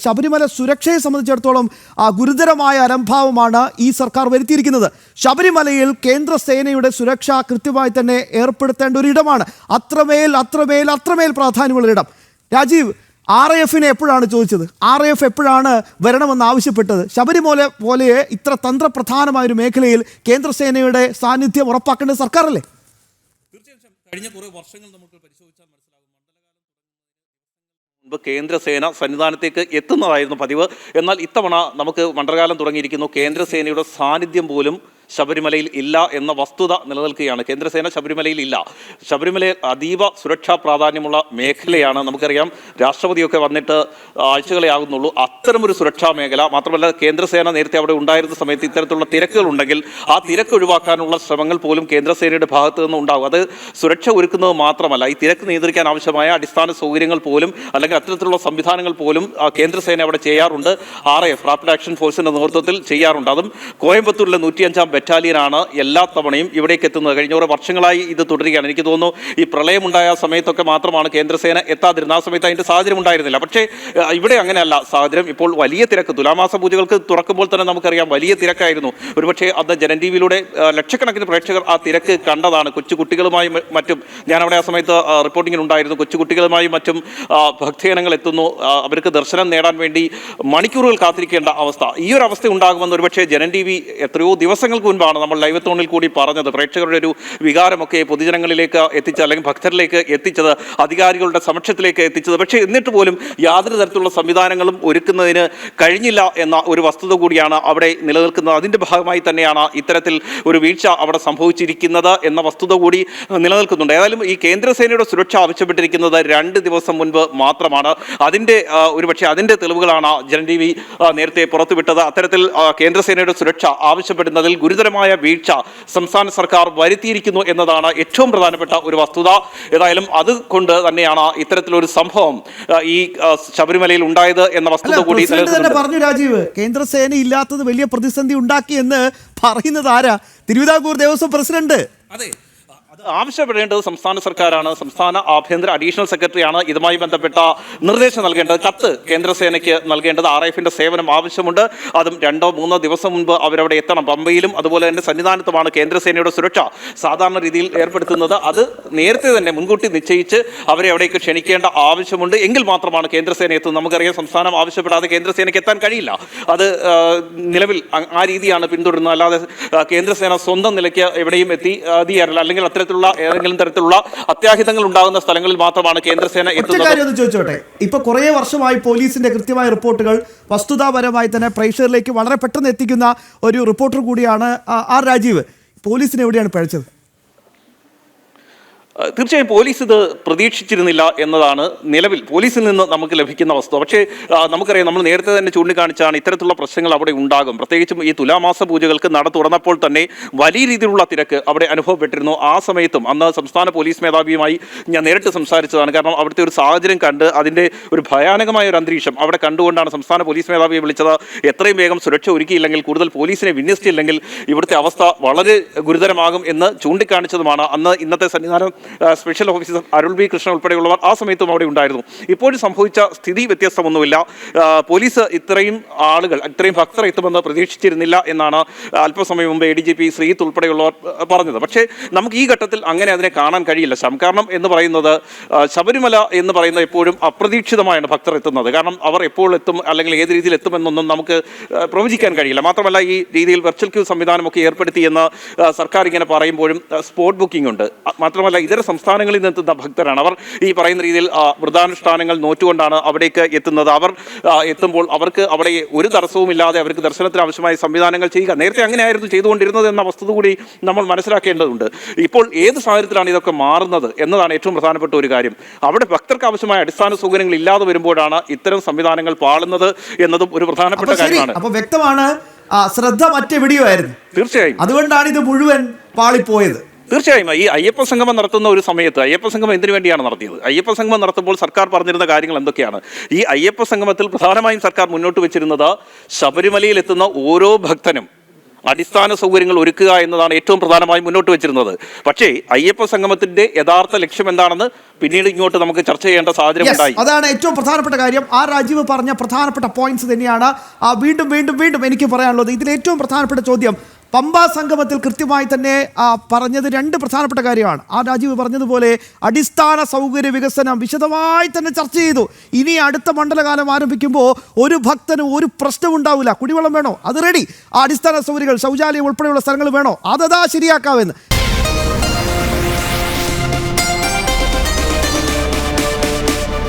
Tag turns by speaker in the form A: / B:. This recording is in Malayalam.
A: ശബരിമല സുരക്ഷയെ സംബന്ധിച്ചിടത്തോളം ഗുരുതരമായ അലംഭാവമാണ് ഈ സർക്കാർ വരുത്തിയിരിക്കുന്നത്. ശബരിമലയിൽ കേന്ദ്ര സേനയുടെ സുരക്ഷ കൃത്യമായി തന്നെ ഏർപ്പെടുത്തേണ്ട ഒരിടമാണ്. അത്രമേൽ പ്രാധാന്യമുള്ളൊരിടം. രാജീവ്, RIFനെ എപ്പോഴാണ് ചോദിച്ചത്? RIF എപ്പോഴാണ് വരണമെന്ന് ആവശ്യപ്പെട്ടത്? ശബരിമല പോലെ ഇത്ര തന്ത്രപ്രധാനമായൊരു മേഖലയിൽ കേന്ദ്രസേനയുടെ സാന്നിധ്യം ഉറപ്പാക്കേണ്ടത് സർക്കാരല്ലേ?
B: തീർച്ചയായും കഴിഞ്ഞ കുറേ വർഷങ്ങൾ നമുക്ക് പരിശോധിച്ചാൽ മനസ്സിലാകും. മുൻപ് കേന്ദ്രസേന സന്നിധാനത്തേക്ക് എത്തുന്നതായിരുന്നു പതിവ്. എന്നാൽ ഇത്തവണ നമുക്ക് മണ്ഡലകാലം തുടങ്ങിയിരിക്കുന്നു. കേന്ദ്രസേനയുടെ സാന്നിധ്യം പോലും ശബരിമലയിൽ ഇല്ല എന്ന വസ്തുത നിലനിൽക്കുകയാണ്. കേന്ദ്രസേന ശബരിമലയിൽ ഇല്ല. ശബരിമലയിൽ അതീവ സുരക്ഷാ പ്രാധാന്യമുള്ള മേഖലയാണ്. നമുക്കറിയാം, രാഷ്ട്രപതിയൊക്കെ വന്നിട്ട് ആഴ്ചകളെ ആകുന്നുള്ളൂ. അത്തരമൊരു സുരക്ഷാ മേഖല മാത്രമല്ല, കേന്ദ്രസേന നേരത്തെ അവിടെ ഉണ്ടായിരുന്ന സമയത്ത് ഇത്തരത്തിലുള്ള തിരക്കുകൾ ഉണ്ടെങ്കിൽ ആ തിരക്ക് ഒഴിവാക്കാനുള്ള ശ്രമങ്ങൾ പോലും കേന്ദ്രസേനയുടെ ഭാഗത്തു നിന്ന് ഉണ്ടാകും. അത് സുരക്ഷ ഒരുക്കുന്നത് മാത്രമല്ല, ഈ തിരക്ക് നിയന്ത്രിക്കാൻ ആവശ്യമായ അടിസ്ഥാന സൗകര്യങ്ങൾ പോലും അല്ലെങ്കിൽ അത്തരത്തിലുള്ള സംവിധാനങ്ങൾ പോലും കേന്ദ്രസേന അവിടെ ചെയ്യാറുണ്ട്. RIF റാപ്പിഡ് ആക്ഷൻ ഫോഴ്സിന്റെ നേതൃത്വത്തിൽ ചെയ്യാറുണ്ട്. അതും കോയമ്പത്തൂരിലെ 105-ാം ബറ്റാലിയനാണ് എല്ലാ തവണയും ഇവിടേക്ക് എത്തുന്നത്. കഴിഞ്ഞ കുറേ വർഷങ്ങളായി ഇത് തുടരുകയാണ്. എനിക്ക് തോന്നുന്നു ഈ പ്രളയമുണ്ടായ സമയത്തൊക്കെ മാത്രമാണ് കേന്ദ്രസേന എത്താതിരുന്നത്. ആ സമയത്ത് അതിൻ്റെ സാഹചര്യം ഉണ്ടായിരുന്നില്ല. പക്ഷേ ഇവിടെ അങ്ങനെയല്ല സാഹചര്യം. ഇപ്പോൾ വലിയ തിരക്ക്, തുലാമാസ പൂജകൾക്ക് തുറക്കുമ്പോൾ തന്നെ നമുക്കറിയാം വലിയ തിരക്കായിരുന്നു. ഒരുപക്ഷെ അന്ന് ജനൻ TV-യിലൂടെ ലക്ഷക്കണക്കിന് പ്രേക്ഷകർ ആ തിരക്ക് കണ്ടതാണ്. കൊച്ചുകുട്ടികളുമായും മറ്റും ഞാനവിടെ ആ സമയത്ത് റിപ്പോർട്ടിങ്ങിനുണ്ടായിരുന്നു. കൊച്ചുകുട്ടികളുമായും മറ്റും ഭക്തജനങ്ങൾ എത്തുന്നു. അവർക്ക് ദർശനം നേടാൻ വേണ്ടി മണിക്കൂറുകൾ കാത്തിരിക്കേണ്ട അവസ്ഥ. ഈ ഒരു അവസ്ഥ ഉണ്ടാകുമെന്ന് ഒരുപക്ഷെ ജനൻ TV എത്രയോ ദിവസങ്ങൾക്ക് മുൻപാണ് നമ്മൾ ലൈവത്തോണിൽ കൂടി പറഞ്ഞത്. പ്രേക്ഷകരുടെ ഒരു വികാരമൊക്കെ പൊതുജനങ്ങളിലേക്ക് എത്തിച്ചത് അല്ലെങ്കിൽ ഭക്തരിലേക്ക് എത്തിച്ചത്, അധികാരികളുടെ സമക്ഷത്തിലേക്ക് എത്തിച്ചത്. പക്ഷേ എന്നിട്ട് പോലും യാതൊരു തരത്തിലുള്ള സംവിധാനങ്ങളും ഒരുക്കുന്നതിന് കഴിഞ്ഞില്ല എന്ന ഒരു വസ്തുത കൂടിയാണ് അവിടെ നിലനിൽക്കുന്നത്. അതിൻ്റെ ഭാഗമായി തന്നെയാണ് ഇത്തരത്തിൽ ഒരു വീഴ്ച അവിടെ സംഭവിച്ചിരിക്കുന്നത് എന്ന വസ്തുത കൂടി നിലനിൽക്കുന്നുണ്ട്. ഏതായാലും ഈ കേന്ദ്രസേനയുടെ സുരക്ഷ ആവശ്യപ്പെട്ടിരിക്കുന്നത് 2 ദിവസം മുൻപ് മാത്രമാണ്. അതിൻ്റെ തെളിവുകളാണ് ജനൻ TV നേരത്തെ പുറത്തുവിട്ടത്. അത്തരത്തിൽ കേന്ദ്രസേനയുടെ സുരക്ഷ ആവശ്യപ്പെടുന്നതിൽ ഗുരുതരമായ വീഴ്ച സംസ്ഥാന സർക്കാർ വരുത്തിയിരിക്കുന്നു എന്നതാണ് ഏറ്റവും പ്രധാനപ്പെട്ട ഒരു വസ്തുത. ഏതായാലും അതുകൊണ്ട് തന്നെയാണ് ഇത്തരത്തിലൊരു സംഭവം ഈ ശബരിമലയിൽ ഉണ്ടായത് എന്ന വസ്തുത കൂടി
A: പറഞ്ഞു. രാജീവ്, കേന്ദ്രസേന ഇല്ലാത്തത് വലിയ പ്രതിസന്ധി ഉണ്ടാക്കി എന്ന് പറയുന്നത് ആരാ? തിരുവിതാംകൂർ ദേവസ്വം പ്രസിഡന്റ്.
B: അതെ, ആവശ്യപ്പെടേണ്ടത് സംസ്ഥാന സർക്കാരാണ്. സംസ്ഥാന ആഭ്യന്തര അഡീഷണൽ സെക്രട്ടറിയാണ് ഇതുമായി ബന്ധപ്പെട്ട നിർദ്ദേശം നൽകേണ്ടത്. കത്ത് കേന്ദ്രസേനയ്ക്ക് നൽകേണ്ടത്. RIFന്റെ സേവനം ആവശ്യമുണ്ട്. അതും 2-3 ദിവസം മുൻപ് അവരവിടെ എത്തണം. പമ്പയിലും അതുപോലെ തന്നെ സന്നിധാനത്തുമാണ് കേന്ദ്രസേനയുടെ സുരക്ഷ സാധാരണ രീതിയിൽ ഏർപ്പെടുത്തുന്നത്. അത് നേരത്തെ തന്നെ മുൻകൂട്ടി നിശ്ചയിച്ച് അവരെ അവിടേക്ക് ക്ഷണിക്കേണ്ട ആവശ്യമുണ്ട്. എങ്കിൽ മാത്രമാണ് കേന്ദ്രസേന എത്തുന്നത്. നമുക്കറിയാം, സംസ്ഥാനം ആവശ്യപ്പെടാതെ കേന്ദ്രസേനയ്ക്ക് എത്താൻ കഴിയില്ല. അത് നിലവിൽ ആ രീതിയാണ് പിന്തുടരുന്നത്. അല്ലാതെ കേന്ദ്രസേന സ്വന്തം നിലയ്ക്ക് എവിടെയും എത്തിയാറില്ല. അല്ലെങ്കിൽ അത്തരത്തിൽ ഏതെങ്കിലും തരത്തിലുള്ള അത്യാഹിതങ്ങൾ ഉണ്ടാകുന്ന സ്ഥലങ്ങളിൽ മാത്രമാണ് കേന്ദ്രസേന എത്തുന്നത്.
A: ചോദിച്ചോട്ടെ, ഇപ്പൊ കുറെ വർഷമായി പോലീസിന്റെ കൃത്യമായ റിപ്പോർട്ടുകൾ വസ്തുതാപരമായി തന്നെ പ്രേക്ഷകരിലേക്ക് വളരെ പെട്ടെന്ന് എത്തിക്കുന്ന ഒരു റിപ്പോർട്ടർ കൂടിയാണ് രാജീവ്. പോലീസിന് എവിടെയാണ് പഴിച്ചത്?
B: തീർച്ചയായും പോലീസ് ഇത് പ്രതീക്ഷിച്ചിരുന്നില്ല എന്നതാണ് നിലവിൽ പോലീസിൽ നിന്ന് നമുക്ക് ലഭിക്കുന്ന വസ്തുത. പക്ഷേ നമുക്കറിയാം, നമ്മൾ നേരത്തെ തന്നെ ചൂണ്ടിക്കാണിച്ചാണ് ഇത്തരത്തിലുള്ള പ്രശ്നങ്ങൾ അവിടെ ഉണ്ടാകും. പ്രത്യേകിച്ചും ഈ തുലാമാസ പൂജകൾക്ക് നട തുറന്നപ്പോൾ തന്നെ വലിയ രീതിയിലുള്ള തിരക്ക് അവിടെ അനുഭവപ്പെട്ടിരുന്നു. ആ സമയത്തും അന്ന് സംസ്ഥാന പോലീസ് മേധാവിയുമായി ഞാൻ നേരിട്ട് സംസാരിച്ചതാണ്. കാരണം അവിടുത്തെ ഒരു സാഹചര്യം കണ്ട് അതിൻ്റെ ഒരു ഭയാനകമായ ഒരു അന്തരീക്ഷം അവിടെ കണ്ടുകൊണ്ടാണ് സംസ്ഥാന പോലീസ് മേധാവിയെ വിളിച്ചത്. എത്രയും വേഗം സുരക്ഷ ഒരുക്കിയില്ലെങ്കിൽ, കൂടുതൽ പോലീസിനെ വിന്യസിച്ചില്ലെങ്കിൽ ഇവിടുത്തെ അവസ്ഥ വളരെ ഗുരുതരമാകും എന്ന് ചൂണ്ടിക്കാണിച്ചതുമാണ്. അന്ന് ഇന്നത്തെ സന്നിധാനം സ്പെഷ്യൽ ഓഫീസർ അരുൾ ബി കൃഷ്ണൻ ഉൾപ്പെടെയുള്ളവർ ആ സമയത്തും അവിടെ ഉണ്ടായിരുന്നു. ഇപ്പോഴും സംഭവിച്ച സ്ഥിതി വ്യത്യസ്തമൊന്നുമില്ല. പോലീസ് ഇത്രയും ഭക്തർ എത്തുമെന്ന് പ്രതീക്ഷിച്ചിരുന്നില്ല എന്നാണ് അല്പസമയം മുമ്പ് ADGP ശ്രീത്ത് ഉൾപ്പെടെയുള്ളവർ പറഞ്ഞത്. പക്ഷേ നമുക്ക് ഈ ഘട്ടത്തിൽ അങ്ങനെ അതിനെ കാണാൻ കഴിയില്ല. കാരണം എന്ന് പറയുന്നത്, ശബരിമല എന്ന് പറയുന്നത് എപ്പോഴും അപ്രതീക്ഷിതമായാണ് ഭക്തർ എത്തുന്നത്. കാരണം അവർ എപ്പോൾ എത്തും അല്ലെങ്കിൽ ഏത് രീതിയിൽ എത്തുമെന്നൊന്നും നമുക്ക് പ്രവചിക്കാൻ കഴിയില്ല. മാത്രമല്ല, ഈ രീതിയിൽ വെർച്വൽ ക്യൂ സംവിധാനമൊക്കെ ഏർപ്പെടുത്തിയെന്ന് സർക്കാർ ഇങ്ങനെ പറയുമ്പോഴും സ്പോട്ട് ബുക്കിംഗ് ഉണ്ട്. മാത്രമല്ല, ഇതര സംസ്ഥാനങ്ങളിൽ നിന്നെത്തുന്ന ഭക്തരാണ്. അവർ ഈ പറയുന്ന രീതിയിൽ വ്രതാനുഷ്ഠാനങ്ങൾ നോറ്റുകൊണ്ടാണ് അവിടേക്ക് എത്തുന്നത്. അവർ എത്തുമ്പോൾ അവർക്ക് അവിടെ ഒരു തടസ്സവുമില്ലാതെ അവർക്ക് ദർശനത്തിന് ആവശ്യമായ സംവിധാനങ്ങൾ ചെയ്യുക. നേരത്തെ അങ്ങനെയായിരുന്നു ചെയ്തുകൊണ്ടിരുന്നത് എന്ന വസ്തുത കൂടി നമ്മൾ മനസ്സിലാക്കേണ്ടതുണ്ട്. ഇപ്പോൾ ഏത് സാഹചര്യത്തിലാണ് ഇതൊക്കെ മാറുന്നത് എന്നതാണ് ഏറ്റവും പ്രധാനപ്പെട്ട ഒരു കാര്യം. അവിടെ ഭക്തർക്ക് ആവശ്യമായ അടിസ്ഥാന സൗകര്യങ്ങൾ ഇല്ലാതെ വരുമ്പോഴാണ് ഇത്തരം സംവിധാനങ്ങൾ പാളുന്നത് എന്നതും ഒരു പ്രധാനപ്പെട്ട കാര്യമാണ്.
A: അപ്പോൾ വ്യക്തമാണ്, ശ്രദ്ധ മറ്റെവിടെയോ ആയിരുന്നു.
B: തീർച്ചയായും
A: അതുകൊണ്ടാണ് ഇത് മുഴുവൻ പാളിപ്പോയത്.
B: തീർച്ചയായും ഈ അയ്യപ്പ സംഗമം നടത്തുന്ന ഒരു സമയത്ത് അയ്യപ്പ സംഗമം എന്തിനു വേണ്ടിയാണ് നടത്തിയത്? അയ്യപ്പ സംഗമം നടത്തുമ്പോൾ സർക്കാർ പറഞ്ഞിരുന്ന കാര്യങ്ങൾ എന്തൊക്കെയാണ്? ഈ അയ്യപ്പ സംഗമത്തിൽ പ്രധാനമായും സർക്കാർ മുന്നോട്ട് വെച്ചിരുന്നത് ശബരിമലയിൽ എത്തുന്ന ഓരോ ഭക്തനും അടിസ്ഥാന സൗകര്യങ്ങൾ ഒരുക്കുക എന്നതാണ് ഏറ്റവും പ്രധാനമായി മുന്നോട്ട് വെച്ചിരുന്നത്. പക്ഷേ അയ്യപ്പ സംഗമത്തിന്റെ യഥാർത്ഥ ലക്ഷ്യം എന്താണെന്ന് പിന്നീട് ഇങ്ങോട്ട് നമുക്ക് ചർച്ച ചെയ്യേണ്ട സാഹചര്യം ഉണ്ടായി.
A: അതാണ് ഏറ്റവും പ്രധാനപ്പെട്ട കാര്യം. ആ രാജീവ് പറഞ്ഞ പ്രധാനപ്പെട്ട പോയിന്റ്സ് തന്നെയാണ് വീണ്ടും വീണ്ടും വീണ്ടും എനിക്ക് പറയാനുള്ളത്. ഇതിൽ ഏറ്റവും പ്രധാനപ്പെട്ട ചോദ്യം പമ്പാ സംഗമത്തിൽ കൃത്യമായി തന്നെ പറഞ്ഞത് രണ്ട് പ്രധാനപ്പെട്ട കാര്യമാണ്. ആ രാജീവ് പറഞ്ഞതുപോലെ അടിസ്ഥാന സൗകര്യ വികസനം വിശദമായി തന്നെ ചർച്ച ചെയ്തു. ഇനി അടുത്ത മണ്ഡലകാലം ആരംഭിക്കുമ്പോൾ ഒരു ഭക്തനും ഒരു പ്രശ്നം ഉണ്ടാവില്ല. കുടിവെള്ളം വേണോ, അത് റെഡി. ആ അടിസ്ഥാന സൗകര്യങ്ങൾ, ശൗചാലയം ഉൾപ്പെടെയുള്ള സ്ഥലങ്ങൾ വേണോ, അതതാ ശരിയാക്കാമെന്ന്.